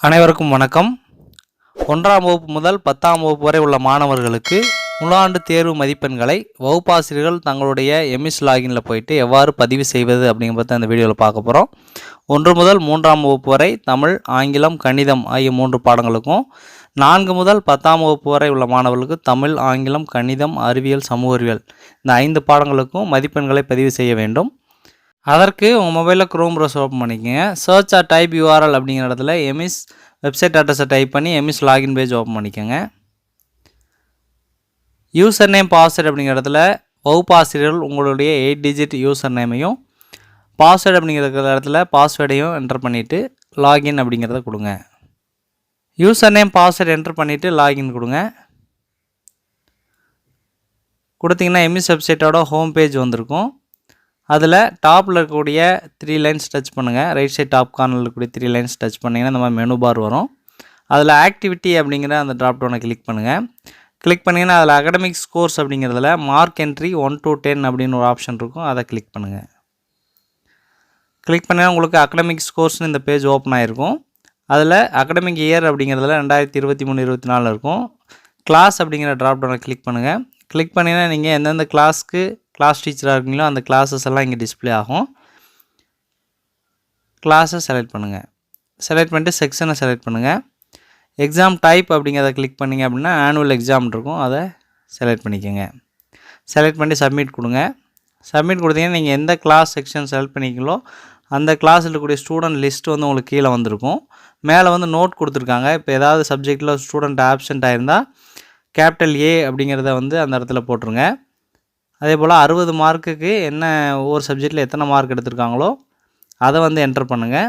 அனைவருக்கும் வணக்கம். 1ஆம் வகுப்பு முதல் 10ஆம் வகுப்பு வரை உள்ள மாணவர்களுக்கு முழாண்டு தேர்வு மதிப்பெண்களை வகுப்பாசிரியர்கள் தங்களுடைய எம்எஸ் லாகினில் போயிட்டு எவ்வாறு பதிவு செய்வது அப்படிங்கிறத அந்த வீடியோவில் பார்க்க போகிறோம். 1 முதல் 3ஆம் வகுப்பு வரை தமிழ், ஆங்கிலம், கணிதம் ஆகிய 3 பாடங்களுக்கும், 4 முதல் 10ஆம் வகுப்பு வரை உள்ள மாணவர்களுக்கு தமிழ், ஆங்கிலம், கணிதம், அறிவியல், சமூக அறிவியல் இந்த 5 பாடங்களுக்கும் மதிப்பெண்களை பதிவு செய்ய வேண்டும். அதற்கு உங்கள் மொபைலில் க்ரோம் ப்ரௌசர் ஓப்பன் பண்ணிக்கோங்க. சர்ச் ஆர் டைப் யூஆர்எல் அப்படிங்கிற இடத்துல எம்எஸ் வெப்சைட் அட்ரஸை டைப் பண்ணி எம்எஸ் லாகின் பேஜ் ஓப்பன் பண்ணிக்கோங்க. யூசர் நேம் பாஸ்வேர்டு அப்படிங்கிற இடத்துல வகுப்பாசிரியர்கள் உங்களுடைய 8 டிஜிட் யூசர் நேமையும் பாஸ்வேர்டு அப்படிங்கிற இடத்துல பாஸ்வேர்டையும் என்டர் பண்ணிவிட்டு லாகின் அப்படிங்கிறத கொடுங்க. யூசர் நேம் பாஸ்வேர்டு என்டர் பண்ணிவிட்டு லாகின் கொடுங்க. கொடுத்தீங்கன்னா எம்எஸ் வெப்சைட்டோட ஹோம் பேஜ் வந்திருக்கும். அதில் டாப்பில் இருக்கக்கூடிய 3 லைன்ஸ் டச் பண்ணுங்கள். ரைட் சைட் டாப் கார்னரில் இருக்கக்கூடிய 3 லைன்ஸ் டச் பண்ணிங்கன்னா இந்த மாதிரி மெனு பார் வரும். அதில் ஆக்டிவிட்டி அப்படிங்கிற அந்த ட்ராப் டவுனை கிளிக் பண்ணுங்கள். கிளிக் பண்ணிங்கன்னா அதில் அகடமிக் ஸ்கோர்ஸ் அப்படிங்கிறதுல மார்க் என்ட்ரி 1 to 10 அப்படின்னு ஒரு ஆப்ஷன் இருக்கும். அதை கிளிக் பண்ணுங்கள். கிளிக் பண்ணிங்கன்னா உங்களுக்கு அகடமிக் ஸ்கோர்ஸ்னு இந்த பேஜ் ஓப்பன் ஆகிருக்கும். அதில் அகடமிக் இயர் அப்படிங்கிறதுல 2023-24 இருக்கும். கிளாஸ் அப்படிங்கிற ட்ராப் டவுனை கிளிக் பண்ணுங்கள். கிளிக் பண்ணிங்கன்னா நீங்கள் எந்தெந்த கிளாஸ்க்கு கிளாஸ் டீச்சராக இருக்கீங்களோ அந்த கிளாஸஸ் எல்லாம் இங்கே டிஸ்பிளே ஆகும். கிளாஸை செலக்ட் பண்ணுங்கள். செலக்ட் பண்ணிட்டு செக்ஷனை செலக்ட் பண்ணுங்கள். எக்ஸாம் டைப் அப்படிங்கிறத கிளிக் பண்ணிங்க அப்படின்னா ஆனுவல் எக்ஸாம் இருக்கும், அதை செலக்ட் பண்ணிக்கோங்க. செலக்ட் பண்ணி சப்மிட் கொடுங்க. சப்மிட் கொடுத்தீங்கன்னா நீங்கள் எந்த கிளாஸ் செக்ஷன் செலக்ட் பண்ணிங்களோ அந்த கிளாஸில் இருக்கக்கூடிய ஸ்டூடெண்ட் லிஸ்ட் வந்து உங்களுக்கு கீழே வந்திருக்கும். மேலே வந்து நோட் கொடுத்துருக்காங்க. இப்போ ஏதாவது சப்ஜெக்டில் ஸ்டூடெண்ட் ஆப்சென்ட் ஆகிருந்தால் கேபிட்டல் ஏ அப்படிங்கிறத வந்து அந்த இடத்துல போட்டுருங்க. அதே போல் 60 மார்க்குக்கு என்ன ஒவ்வொரு சப்ஜெக்டில் எத்தனை மார்க் எடுத்திருக்காங்களோ அதை வந்து என்டர் பண்ணுங்கள்.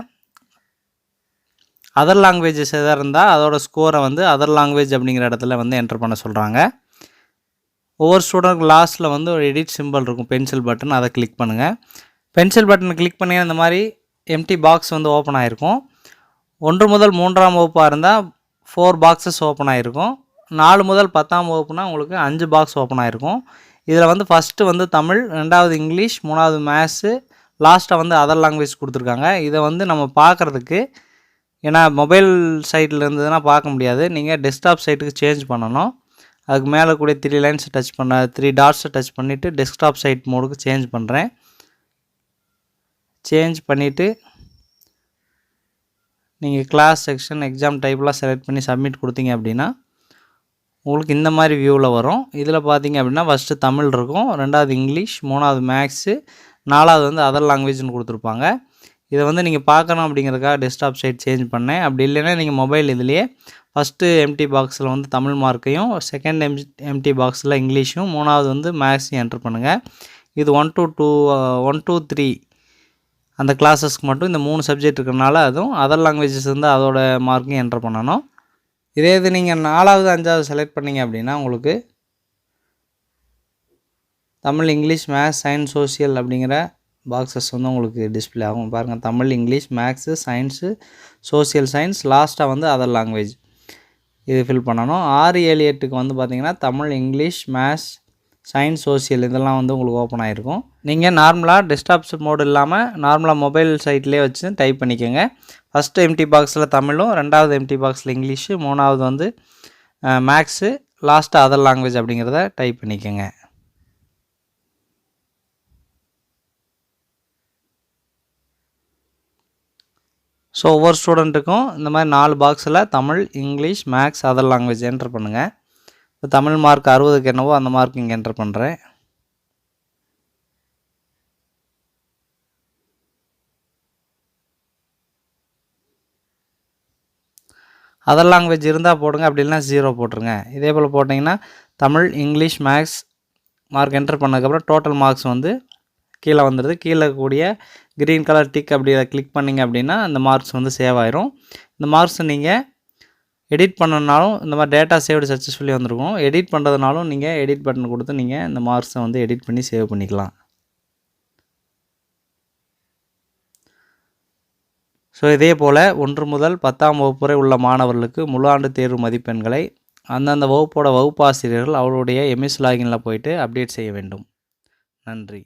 அதர் லாங்குவேஜஸ் எதாக இருந்தால் அதோட ஸ்கோரை வந்து அதர் லாங்குவேஜ் அப்படிங்கிற இடத்துல வந்து என்டர் பண்ண சொல்கிறாங்க. ஒவ்வொரு ஸ்டூடெண்ட்க்கு லாஸ்ட்டில் வந்து ஒரு எடிட் சிம்பிள் இருக்கும், பென்சில் பட்டன், அதை கிளிக் பண்ணுங்கள். பென்சில் பட்டனை கிளிக் பண்ணிங்கன்னா இந்த மாதிரி எம்டி பாக்ஸ் வந்து ஓப்பன் ஆகிருக்கும். 1 முதல் 3ஆம் வகுப்பாக இருந்தால் 4 பாக்ஸஸ் ஓப்பன் ஆகிருக்கும். 4 முதல் 10ஆம் வகுப்புனா உங்களுக்கு 5 பாக்ஸ் ஓப்பன் ஆகிருக்கும். இதில் வந்து ஃபஸ்ட்டு வந்து தமிழ், 2வது இங்கிலீஷ், 3வது மேத்ஸு, லாஸ்ட்டாக வந்து அதர் லாங்குவேஜ் கொடுத்துருக்காங்க. இதை வந்து நம்ம பார்க்குறதுக்கு, ஏன்னா மொபைல் சைட்டில் இருந்ததுன்னா பார்க்க முடியாது, நீங்கள் டெஸ்க்டாப் சைட்டுக்கு சேஞ்ச் பண்ணணும். அதுக்கு மேலே கூடிய 3 லைன்ஸ் டச் பண்ண 3 டாட்ஸை டச் பண்ணிவிட்டு டெஸ்க்டாப் சைட் மோடுக்கு சேஞ்ச் பண்ணுறேன். சேஞ்ச் பண்ணிவிட்டு நீங்கள் கிளாஸ் செக்ஷன் எக்ஸாம் டைப்லாம் செலக்ட் பண்ணி சப்மிட் கொடுத்தீங்க அப்படின்னா உங்களுக்கு இந்த மாதிரி வியூவில் வரும். இதில் பார்த்தீங்க அப்படின்னா ஃபஸ்ட்டு தமிழ் இருக்கும், 2வது இங்கிலீஷ், 3வது மேக்ஸு, 4வது வந்து அதர் லாங்குவேஜ்னு கொடுத்துருப்பாங்க. இதை வந்து நீங்கள் பார்க்கணும் அப்படிங்கிறதுக்காக டெஸ்க்டாப் சைட் சேஞ்ச் பண்ணேன். அப்படி இல்லைன்னா நீங்கள் மொபைல் இதுலேயே ஃபஸ்ட்டு எம்டி பாக்ஸில் வந்து தமிழ் மார்க்கையும், செகண்ட் எம்டி பாக்ஸில் இங்கிலீஷும், 3வது வந்து மேக்ஸையும் என்டர் பண்ணுங்கள். இது 1 to 3 அந்த கிளாஸஸ்க்கு மட்டும் இந்த 3 சப்ஜெக்ட் இருக்கிறனால அதுவும் அதர் லாங்குவேஜஸ் வந்து அதோட மார்க்கையும் என்டர் பண்ணணும். இதே இது நீங்கள் 4வது 5வது செலக்ட் பண்ணிங்க அப்படின்னா உங்களுக்கு Tamil, English, maths, science, social அப்படிங்கிற பாக்ஸஸ் வந்து உங்களுக்கு டிஸ்பிளே ஆகும். பாருங்கள், Tamil, English, maths, science, social science, லாஸ்ட்டாக வந்து அதர் லாங்குவேஜ் இது ஃபில் பண்ணணும். 6, 7, 8க்கு வந்து பார்த்திங்கன்னா Tamil, English, maths, science, social இதெல்லாம் வந்து உங்களுக்கு ஓப்பன் ஆகிருக்கும். நீங்கள் நார்மலாக டெஸ்க்டாப்ஸ் மோடு இல்லாமல் நார்மலாக மொபைல் சைட்லேயே வச்சு டைப் பண்ணிக்கோங்க. ஃபஸ்ட்டு எம்டி பாக்ஸில் தமிழும், 2வது எம்டி பாக்ஸில் இங்கிலீஷு, 3வது வந்து மேக்ஸு, லாஸ்ட்டு அதர் லாங்குவேஜ் அப்படிங்கிறத டைப் பண்ணிக்கோங்க. ஸோ ஒவ்வொரு ஸ்டூடெண்ட்டுக்கும் இந்த மாதிரி 4 பாக்ஸில் Tamil, English, maths, other language enter பண்ணுங்கள். இப்போ தமிழ் மார்க் 60க்கு என்னவோ அந்த மார்க் இங்கே என்டர் பண்ணுறேன். அதர் லாங்குவேஜ் இருந்தால் போடுங்க, அப்படி இல்லைனா 0 போட்டுருங்க. இதே போல் போட்டிங்கன்னா Tamil, English, maths mark enter பண்ணதுக்கப்புறம் டோட்டல் மார்க்ஸ் வந்து கீழே வந்துடுது. கீழே இருக்கக்கூடிய க்ரீன் கலர் டிக் அப்படி அதை கிளிக் பண்ணிங்க அப்படின்னா அந்த மார்க்ஸ் வந்து சேவ் ஆயிரும். இந்த மார்க்ஸை நீங்கள் எடிட் பண்ணனாலும் இந்த மாதிரி டேட்டா சேவ்டு சக்ஸஸ்ஃபுல்லி வந்திருக்கும். எடிட் பண்ணுறதுனாலும் நீங்கள் எடிட் பட்டன் கொடுத்து நீங்கள் இந்த மார்க்ஸை வந்து எடிட் பண்ணி சேவ் பண்ணிக்கலாம். ஸோ இதே போல் 1 முதல் 10ஆம் வகுப்பு வரை உள்ள மாணவர்களுக்கு முழாண்டு தேர்வு மதிப்பெண்களை அந்தந்த வகுப்போட வகுப்பாசிரியர்கள் அவருடைய எம்எஸ் லாகினில் போயிட்டு அப்டேட் செய்ய வேண்டும். நன்றி.